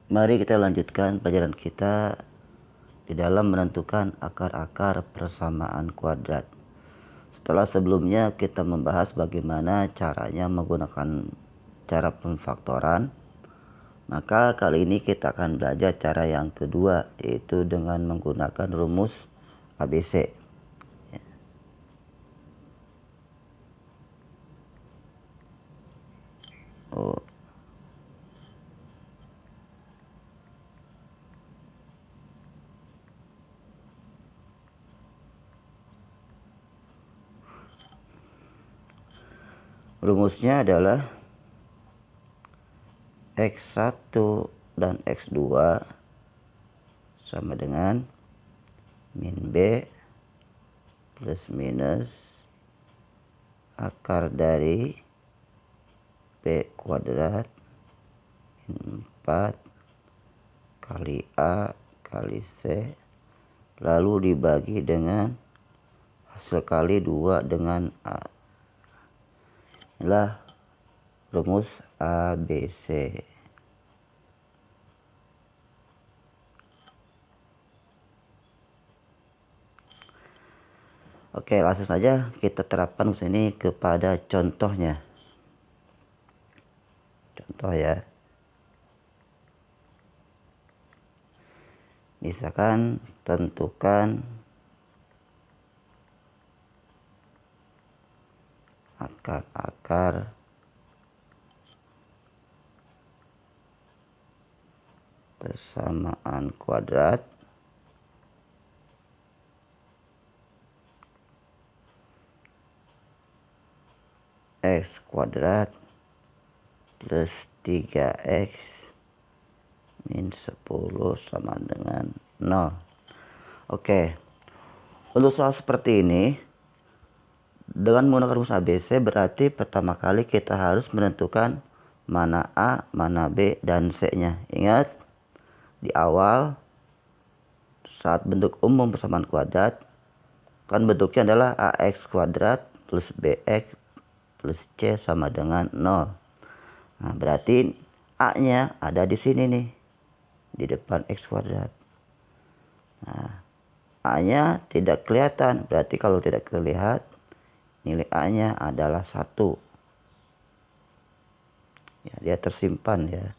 Mari kita lanjutkan pelajaran kita di dalam menentukan akar-akar persamaan kuadrat. Setelah sebelumnya kita membahas bagaimana caranya menggunakan cara pemfaktoran, maka kali ini kita akan belajar cara yang kedua, yaitu dengan menggunakan rumus ABC. Rumusnya adalah X1 dan X2 sama dengan min B plus minus akar dari B kuadrat min 4 kali A kali C lalu dibagi dengan hasil kali 2 dengan A. Inilah rumus ABC. Oke, langsung saja kita terapkan rumus ini kepada contohnya. Contoh ya. Misalkan tentukan akar-akar persamaan kuadrat X kuadrat plus 3X min 10 sama dengan 0. Oke, untuk soal seperti ini dengan menggunakan rumus ABC berarti pertama kali kita harus menentukan mana A, mana B, dan C-nya. Ingat, di awal saat bentuk umum persamaan kuadrat kan bentuknya adalah AX kuadrat plus BX plus C sama dengan 0. Nah, berarti A-nya ada di sini nih, di depan X kuadrat. Nah, A-nya tidak kelihatan, berarti kalau tidak terlihat nilai A-nya adalah 1. Ya, dia tersimpan ya.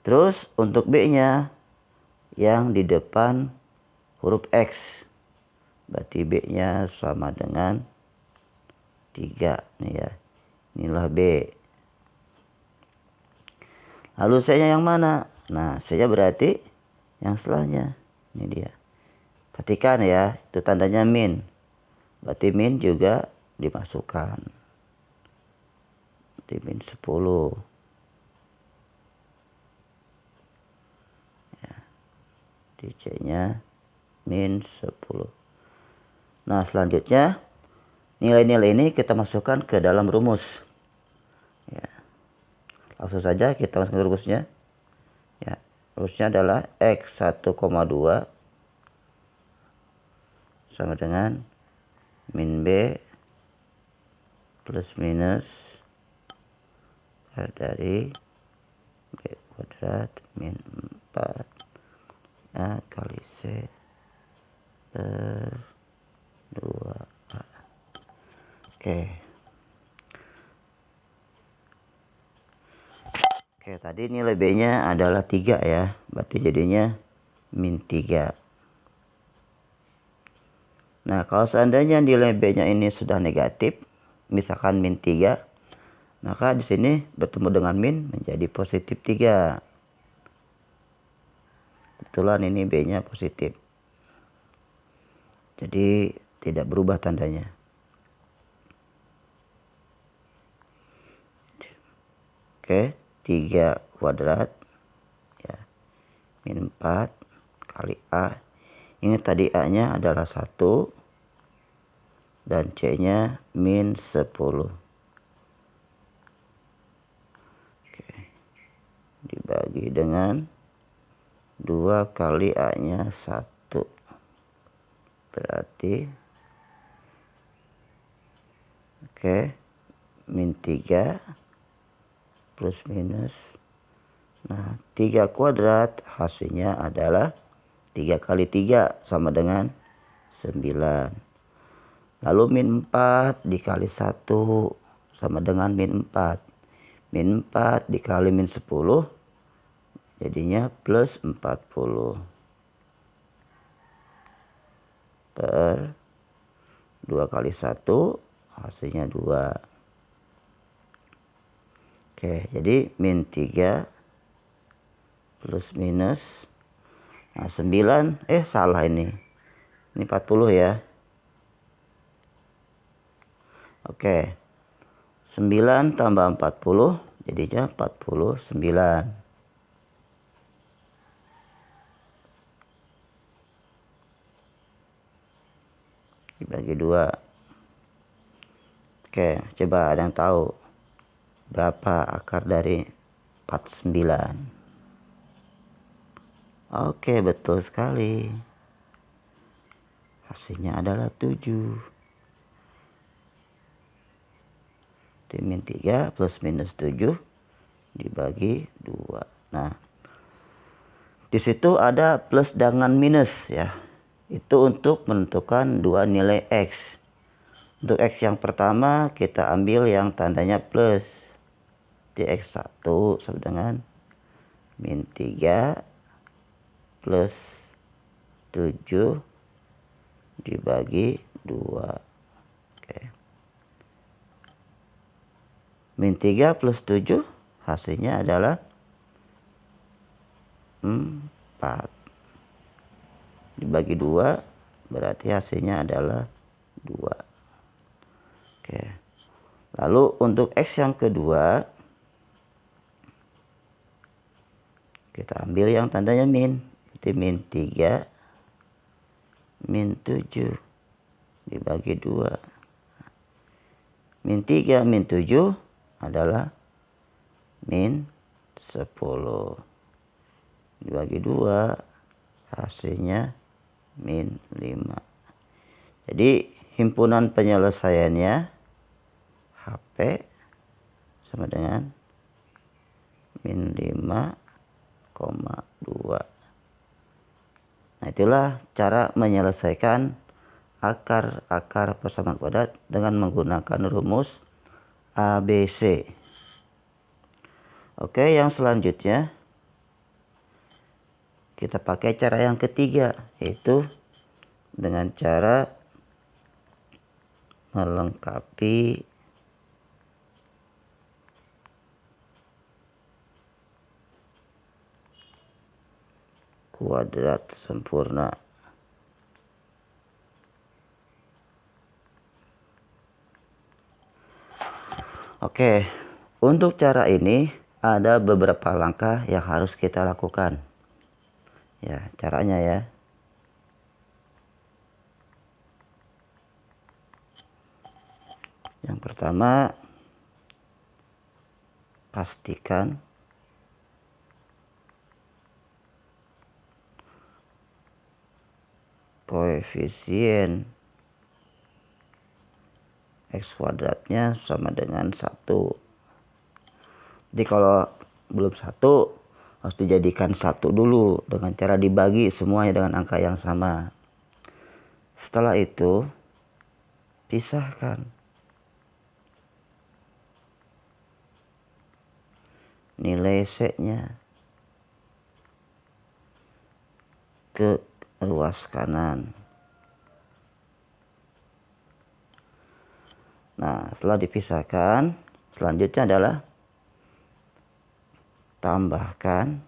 Terus untuk B-nya yang di depan huruf X, berarti B-nya sama dengan 3 nih ya. Inilah B. Lalu C-nya yang mana? Nah, C-nya berarti yang setelahnya. Ini dia. Perhatikan ya, itu tandanya min. Berarti min juga dimasukkan. Berarti min 10. Ya. Di C-nya min 10. Nah, selanjutnya nilai-nilai ini kita masukkan ke dalam rumus. Ya. Langsung saja kita masukkan ke rumusnya. Ya, rumusnya adalah X 1,2 sama dengan min B plus minus akar dari B kuadrat min 4 A kali C per 2A. Oke, tadi nilai B-nya adalah 3 ya. Berarti jadinya min 3. Nah, kalau seandainya nilai B-nya ini sudah negatif, misalkan min 3, maka di sini bertemu dengan min menjadi positif 3. Kebetulan ini B-nya positif. Jadi tidak berubah tandanya. Oke, 3 kuadrat ya, min 4 kali A. Ini tadi A-nya adalah 1 dan C-nya min 10. Oke, dibagi dengan 2 kali A-nya 1. Berarti min 3 plus minus Nah, 3 kuadrat hasilnya adalah 3 kali 3 sama dengan 9. Lalu min 4 dikali 1 sama dengan min 4. Min 4 dikali min 10 jadinya plus 40. Per 2 kali 1 hasilnya 2. Oke, jadi min 3 plus minus. Nah, 9, salah ini. Ini 40 ya. Oke. 9 tambah 40 jadinya 49. Dibagi 2. Oke, coba ada yang tahu berapa akar dari 49? Oke, betul sekali. Hasilnya adalah 7. Min 3 plus minus 7 dibagi 2. Nah, di situ ada plus dengan minus ya. Itu untuk menentukan dua nilai X. Untuk X yang pertama kita ambil yang tandanya plus. Di X1 sama dengan min 3 plus 7 dibagi 2. Oke. Min 3 plus 7 hasilnya adalah 4. Dibagi 2 berarti hasilnya adalah 2. Oke. Lalu untuk X yang kedua kita ambil yang tandanya min. Berarti min 3 min 7 dibagi 2. Min 3 min 7 adalah min 10. Dibagi 2 hasilnya min 5. Jadi himpunan penyelesaiannya HP sama dengan min 5,2. Nah, itulah cara menyelesaikan akar persamaan kuadrat dengan menggunakan rumus ABC. Oke, yang selanjutnya kita pakai cara yang ketiga, yaitu dengan cara melengkapi kuadrat sempurna. Oke, untuk cara ini ada beberapa langkah yang harus kita lakukan. Ya, caranya ya. Yang pertama, pastikan koefisien X kuadratnya sama dengan 1. Jadi kalau belum 1 harus dijadikan 1 dulu dengan cara dibagi semuanya dengan angka yang sama. Setelah itu pisahkan nilai C-nya ke ruas kanan. Nah, setelah dipisahkan, selanjutnya adalah tambahkan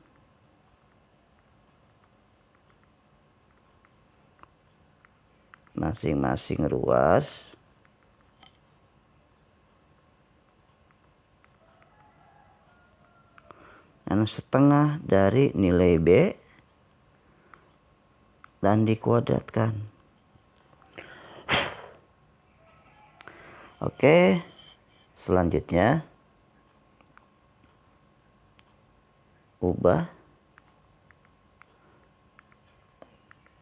masing-masing ruas dan setengah dari nilai B dan dikuadratkan. Oke, selanjutnya ubah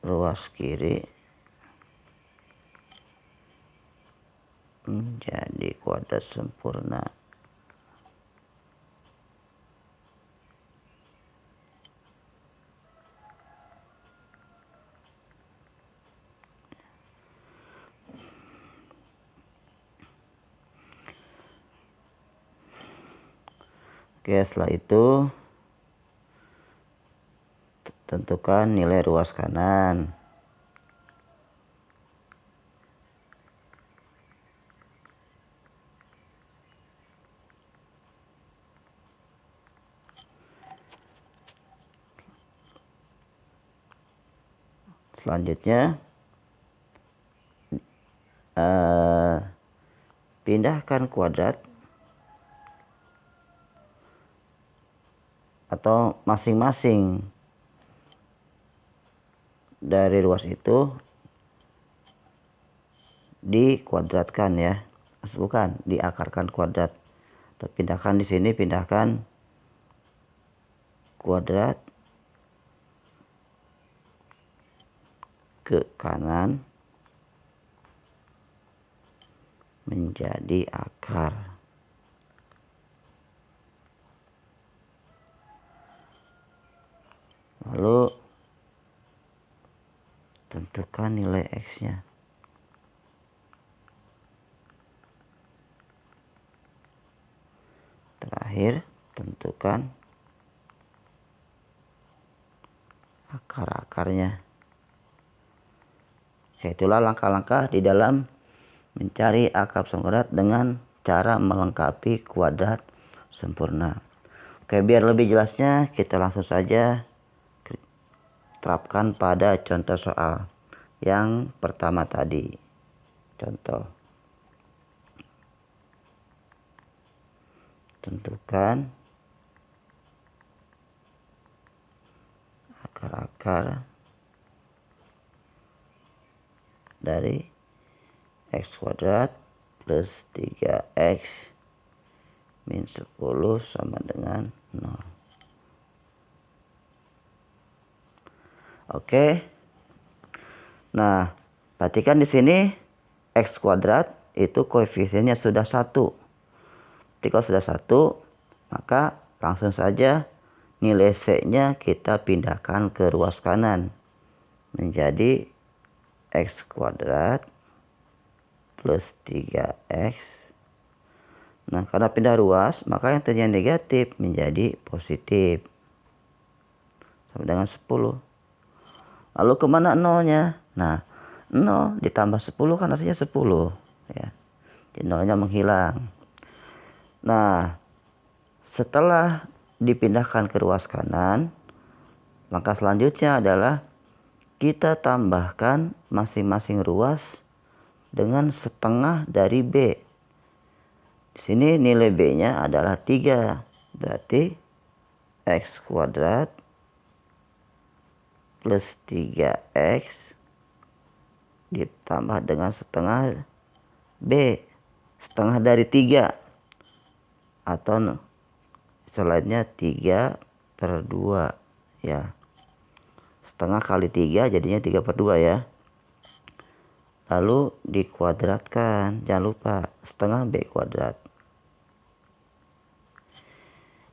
ruas kiri menjadi kuadrat sempurna. Oke, setelah itu tentukan nilai ruas kanan. Selanjutnya pindahkan kuadrat atau masing-masing dari ruas itu dikuadratkan ya, bukan diakarkan kuadrat. Pindahkan di sini, pindahkan kuadrat ke kanan menjadi akar. Lalu tentukan nilai X-nya. Terakhir, tentukan akar-akarnya. Itulah langkah-langkah di dalam mencari akar kuadrat dengan cara melengkapi kuadrat sempurna. Oke, biar lebih jelasnya kita langsung saja terapkan pada contoh soal yang pertama tadi. Contoh, tentukan akar-akar dari X kuadrat plus 3X min 10 sama dengan 0. Oke. Nah, perhatikan di sini X kuadrat itu koefisiennya sudah 1. Jadi kalau sudah 1, maka langsung saja nilai C-nya kita pindahkan ke ruas kanan menjadi X kuadrat plus 3X. Nah, karena pindah ruas, maka yang tadinya negatif menjadi positif sama dengan 10. Lalu kemana nolnya? Nah, 0 ditambah 10 kan hasilnya 10 ya. Jadi nolnya menghilang. Nah, setelah dipindahkan ke ruas kanan, langkah selanjutnya adalah kita tambahkan masing-masing ruas dengan setengah dari B. Di sini nilai B-nya adalah 3. Berarti X kuadrat plus 3X ditambah dengan setengah B. Setengah dari 3. Atau selainnya 3/2 ya. Setengah kali 3 jadinya 3/2 ya. Lalu dikuadratkan, jangan lupa setengah B kuadrat.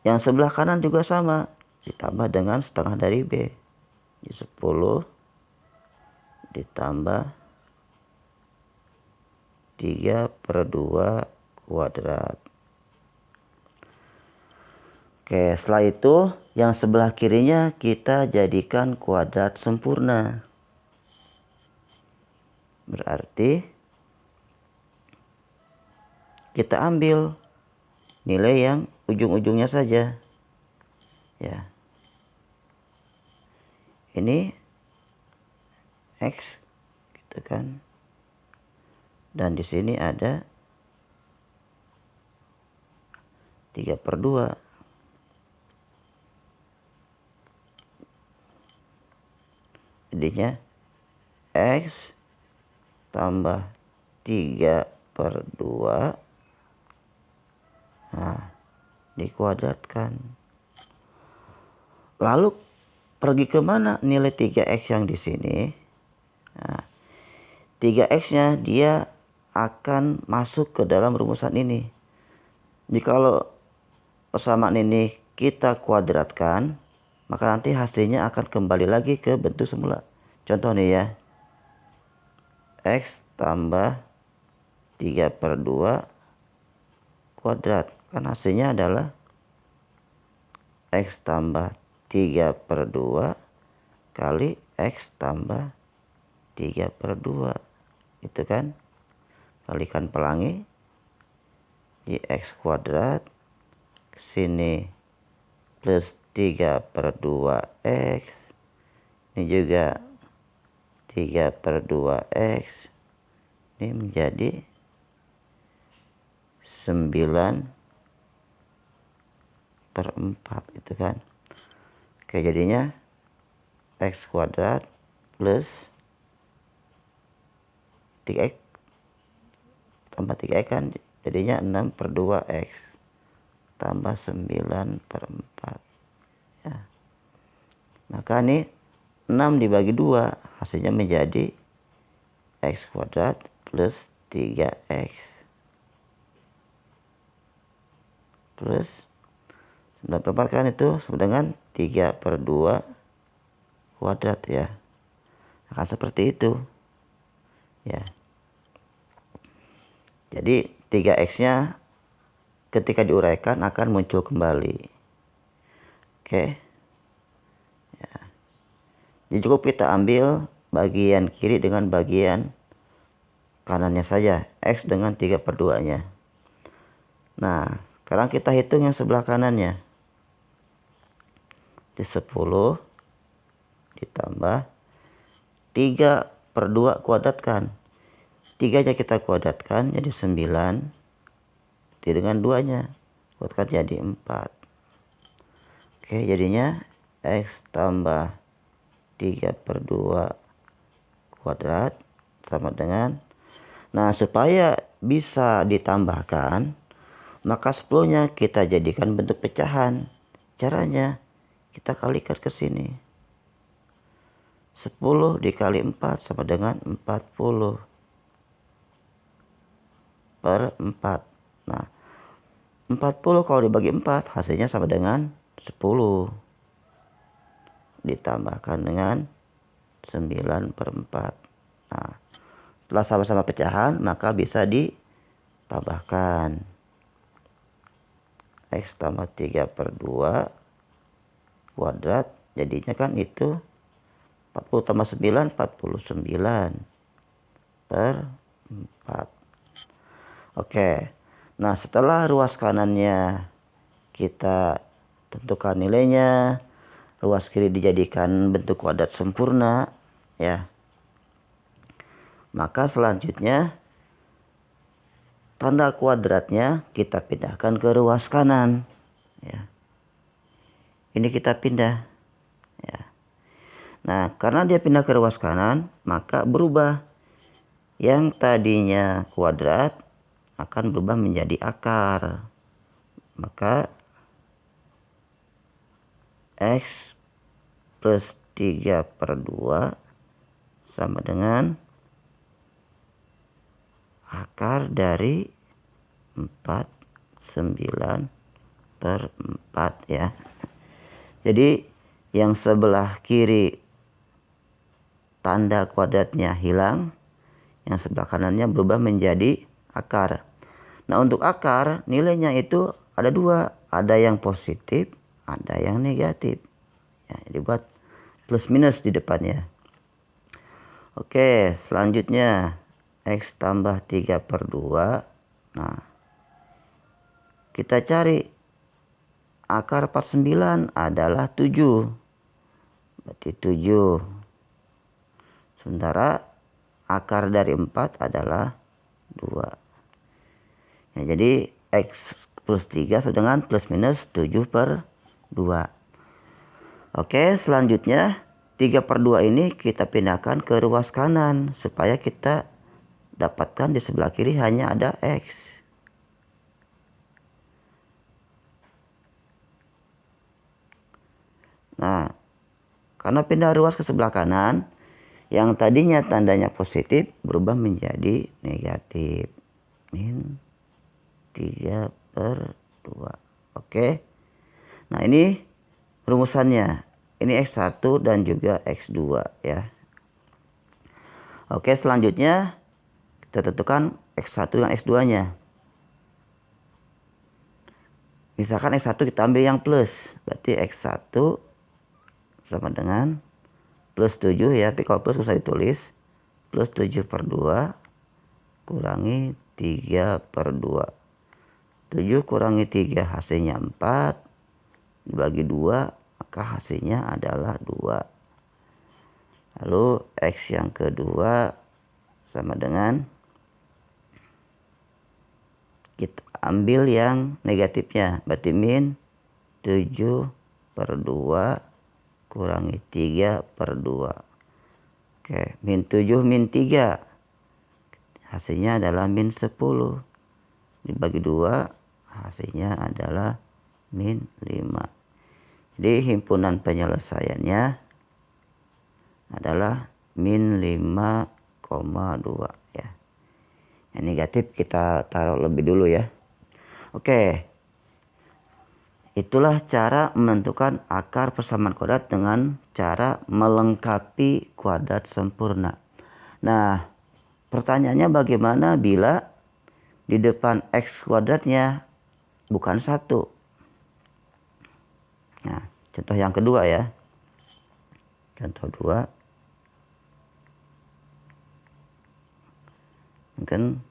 Yang sebelah kanan juga sama, ditambah dengan setengah dari B. Jadi 10 ditambah 3/2 kuadrat. Oke, setelah itu yang sebelah kirinya kita jadikan kuadrat sempurna. Berarti kita ambil nilai yang ujung-ujungnya saja. Ya. Ini X gitu kan. Dan di sini ada 3/2. Jadinya X tambah 3/2. Nah, dikuadratkan. Lalu pergi ke mana nilai 3X yang di sini? Nah, 3X-nya dia akan masuk ke dalam rumusan ini. Jadi kalau persamaan ini kita kuadratkan, maka nanti hasilnya akan kembali lagi ke bentuk semula. Contoh nih ya, X tambah 3/2 kuadrat. Kan hasilnya adalah X tambah 3/2 kali X tambah 3/2. Itu kan, kalikan pelangi, X kuadrat, kesini plus 3/2 X, ini juga 3/2 X, ini menjadi 9/4 itu kan. Oke, jadinya X kuadrat plus 3X tambah 3X kan, jadinya 6/2X tambah 9/4 ya. Maka ini 6 dibagi 2 hasilnya menjadi X kuadrat plus 3X plus 9/4 kan itu sama dengan 3/2 kuadrat ya. Akan seperti itu ya. Jadi 3X nya ketika diuraikan akan muncul kembali. Oke ya. Jadi cukup kita ambil bagian kiri dengan bagian kanannya saja, X dengan 3/2 nya. Nah, sekarang kita hitung yang sebelah kanannya. Di 10 ditambah 3/2 kuadratkan. 3 nya kita kuadratkan jadi 9. Dengan 2 nya kuadratkan jadi 4. Oke, jadinya X tambah 3/2 kuadrat sama dengan, nah supaya bisa ditambahkan maka 10 nya kita jadikan bentuk pecahan. Caranya kita kalikan ke sini. 10 dikali 4 sama dengan 40/4. Nah, 40 kalau dibagi 4 hasilnya sama dengan 10. Ditambahkan dengan 9/4. Nah, setelah sama-sama pecahan maka bisa ditambahkan. X tambah 3/2 kuadrat jadinya kan itu 40 tambah 9 49/4. Oke. Nah, setelah ruas kanannya kita tentukan nilainya, ruas kiri dijadikan bentuk kuadrat sempurna ya. Maka selanjutnya tanda kuadratnya kita pindahkan ke ruas kanan ya. Ini kita pindah ya. Nah, karena dia pindah ke ruas kanan maka berubah. Yang tadinya kuadrat akan berubah menjadi akar. Maka X plus 3/2 sama dengan akar dari 49/4 ya. Jadi yang sebelah kiri tanda kuadratnya hilang, yang sebelah kanannya berubah menjadi akar. Nah, untuk akar nilainya itu ada 2, ada yang positif, ada yang negatif ya, dibuat plus minus di depannya. Oke, selanjutnya X tambah 3/2. Nah, kita cari akar 49 adalah 7, berarti 7. Sementara akar dari 4 adalah 2 ya, jadi X plus 3 sama dengan plus minus 7/2. Oke, selanjutnya 3/2 ini kita pindahkan ke ruas kanan supaya kita dapatkan di sebelah kiri hanya ada X. Nah, karena pindah ruas ke sebelah kanan, yang tadinya tandanya positif berubah menjadi negatif. Min 3/2. Oke. Nah, ini rumusannya. Ini X1 dan juga X2 ya. Oke, selanjutnya kita tentukan X1 dan X2 nya. misalkan X1 kita ambil yang plus, berarti X1 sama dengan plus 7 ya, tapi kalau plus usah ditulis, plus 7/2 kurangi 3/2. 7 kurangi 3 hasilnya 4, dibagi 2 maka hasilnya adalah 2. Lalu X yang kedua sama dengan, kita ambil yang negatifnya, berarti min 7/2 kurangi 3/2. Oke, min 7 min 3 hasilnya adalah min 10, dibagi 2 hasilnya adalah min 5. Jadi himpunan penyelesaiannya adalah min 5,2 ya. Yang negatif kita taruh lebih dulu ya. Oke, itulah cara menentukan akar persamaan kuadrat dengan cara melengkapi kuadrat sempurna. Nah, pertanyaannya bagaimana bila di depan X kuadratnya bukan 1? Nah, contoh yang kedua ya. Contoh 2. Mungkin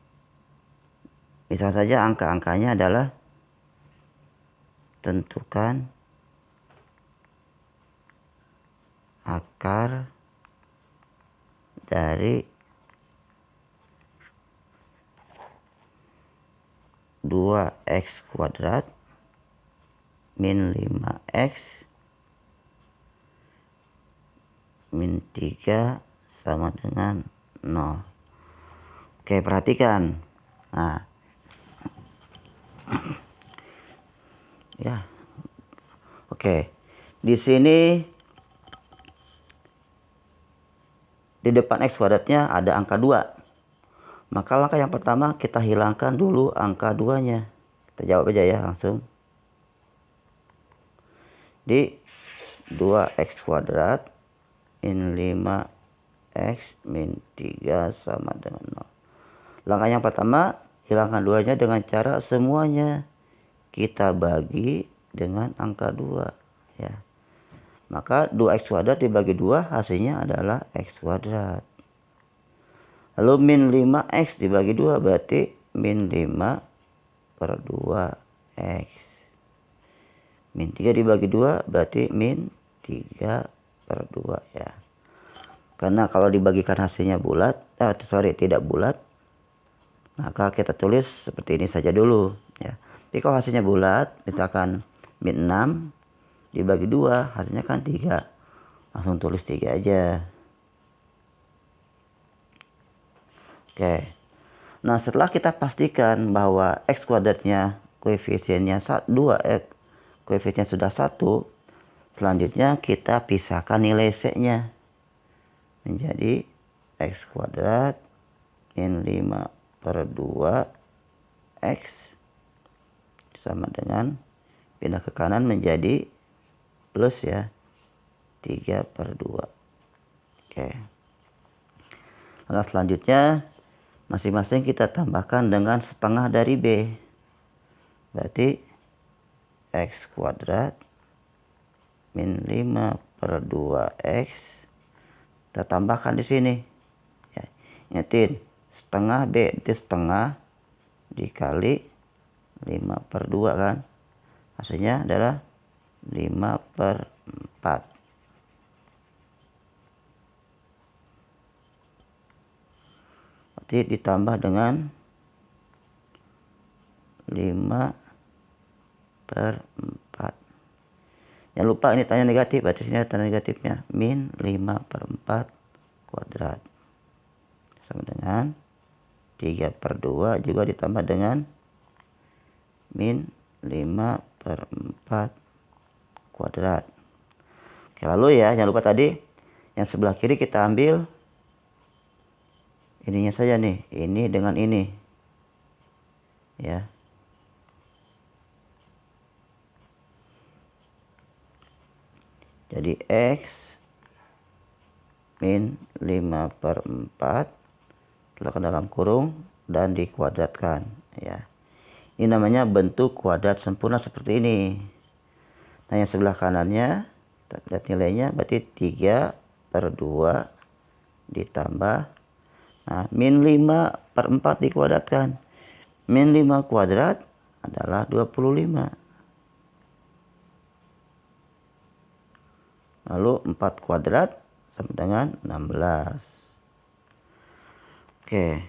misal saja angka-angkanya adalah tentukan akar dari 2x kuadrat min 5x min 3 sama dengan 0. Oke, perhatikan. Nah, ya. Oke. Di sini di depan X kuadratnya ada angka 2. Maka langkah yang pertama kita hilangkan dulu angka 2-nya. Kita jawab aja ya langsung. Di 2x kuadrat min 5x min 3 sama dengan 0. Langkah yang pertama, hilangkan 2-nya dengan cara semuanya kita bagi dengan angka 2 ya. Maka 2x kuadrat dibagi 2 hasilnya adalah x kuadrat. Lalu min 5x dibagi 2 berarti min 5/2x. Min 3 dibagi 2 berarti min 3/2 ya. Karena kalau dibagikan hasilnya bulat, tidak bulat, maka kita tulis seperti ini saja dulu ya. Tapi kalau hasilnya bulat, misalkan min 6 dibagi 2 hasilnya kan 3. Langsung tulis 3 aja. Oke. Nah, setelah kita pastikan bahwa x kuadratnya koefisiennya 2, koefisien sudah 1, selanjutnya kita pisahkan nilai c-nya menjadi x kuadrat min 5/2x sama dengan, pindah ke kanan menjadi plus ya, 3/2. Oke. Langkah selanjutnya masing-masing kita tambahkan dengan setengah dari b. Berarti x kuadrat min 5/2x kita tambahkan di sini ya. Ingatin, setengah b itu setengah dikali 5/2 kan, hasilnya adalah 5/4. Berarti ditambah dengan 5/4. Jangan lupa ini tanda negatif, berarti sini ada tanda negatifnya, min 5/4 kuadrat sama dengan 3/2 juga ditambah dengan min 5/4 kuadrat. Oke, lalu ya jangan lupa tadi yang sebelah kiri kita ambil ininya saja nih, ini dengan ini ya. Jadi x min 5/4 letakkan dalam kurung dan dikuadratkan ya. Ini namanya bentuk kuadrat sempurna seperti ini. Nah, yang sebelah kanannya, lihat nilainya, berarti 3/2 ditambah, nah, min 5/4 dikuadratkan. Min 5 kuadrat adalah 25. Lalu 4 kuadrat sama dengan 16. Oke.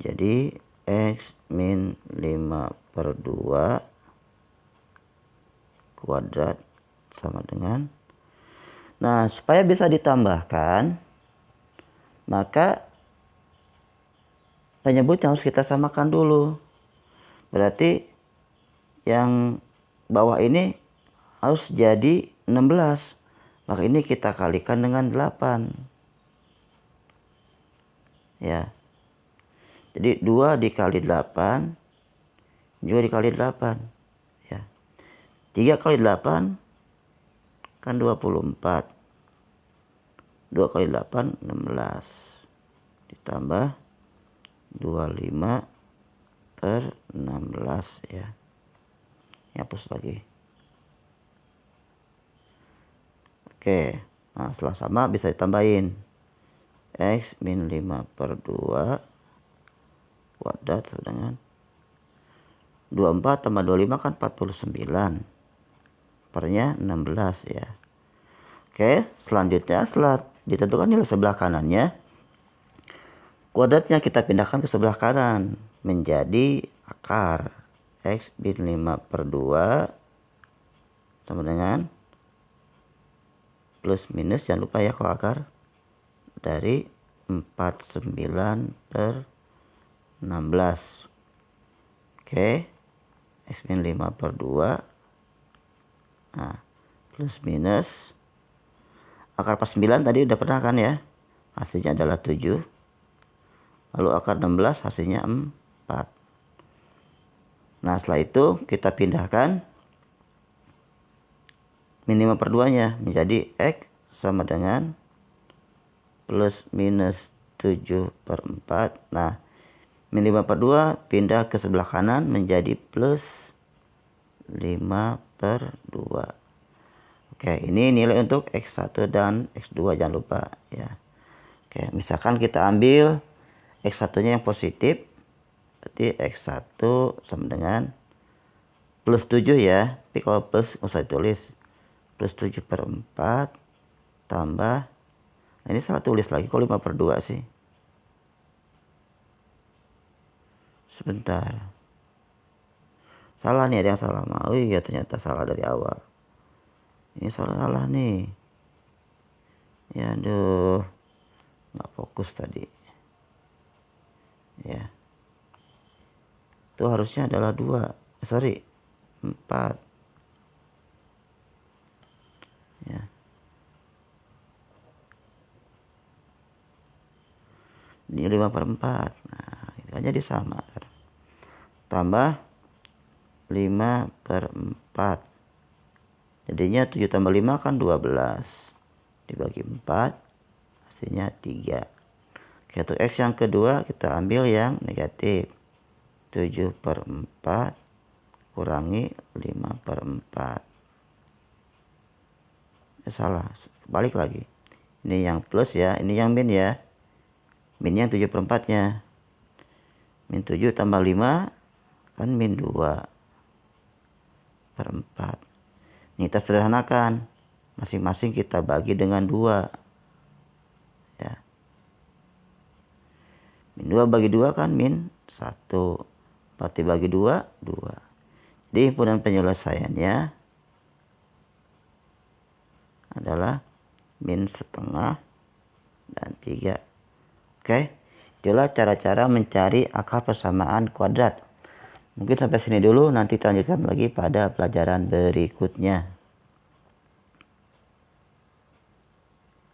Jadi X min 5/2 kuadrat sama dengan, nah, supaya bisa ditambahkan, maka penyebutnya harus kita samakan dulu. Berarti yang bawah ini harus jadi 16. Maka ini kita kalikan dengan 8. Ya. Jadi 2 dikali 8 juga dikali 8. Ya. 3 kali 8 kan 24. 2 kali 8 16. Ditambah 25/16 ya. Hapus lagi. Oke. Nah, setelah sama bisa ditambahin. X min 5/2 kuadrat sama dengan 24 tambah 25 kan 49. Pernya 16 ya. Oke, selanjutnya setelah ditentukan nilai sebelah kanannya, kuadratnya kita pindahkan ke sebelah kanan menjadi akar. X min 5/2 sama dengan plus minus, jangan lupa ya kalau akar, dari 49/16. Oke, X min 5/2, nah, plus minus akar 49 tadi udah pernah kan ya, hasilnya adalah 7. Lalu akar 16 hasilnya 4. Nah, setelah itu kita pindahkan min 5/2 nya menjadi X sama dengan plus minus 7/4. Nah, min 5/2 pindah ke sebelah kanan menjadi plus 5/2. Oke, ini nilai untuk X1 dan X2, jangan lupa ya. Oke, misalkan kita ambil X1 nya yang positif, berarti X1 sama dengan plus 7 ya. Tapi kalau plus nggak usah ditulis, plus 7/4 tambah, nah, ini salah tulis lagi, kok 5/2 sih? Sebentar, salah nih, ada yang salah. Oh iya, ternyata salah dari awal. Ini salah nih ya, aduh, nggak fokus tadi ya. Itu harusnya adalah 4 ya. Ini 5/4. Nah, itu kan jadi sama, tambah 5/4, jadinya 7 tambah 5 kan 12, dibagi 4 hasilnya 3. Oke, untuk X yang kedua kita ambil yang negatif, 7/4 kurangi 5/4. Salah, balik lagi, ini yang plus ya, ini yang min ya. Min yang 7/4 nya, min 7 tambah 5 kan min 2/4. Ini kita sederhanakan, masing-masing kita bagi dengan 2 ya. Min 2 bagi 2 kan min 1, berarti bagi 2 2. Jadi himpunan penyelesaiannya adalah min setengah dan 3. Oke, itulah cara-cara mencari akar persamaan kuadrat. Mungkin sampai sini dulu, nanti kita lanjutkan lagi pada pelajaran berikutnya.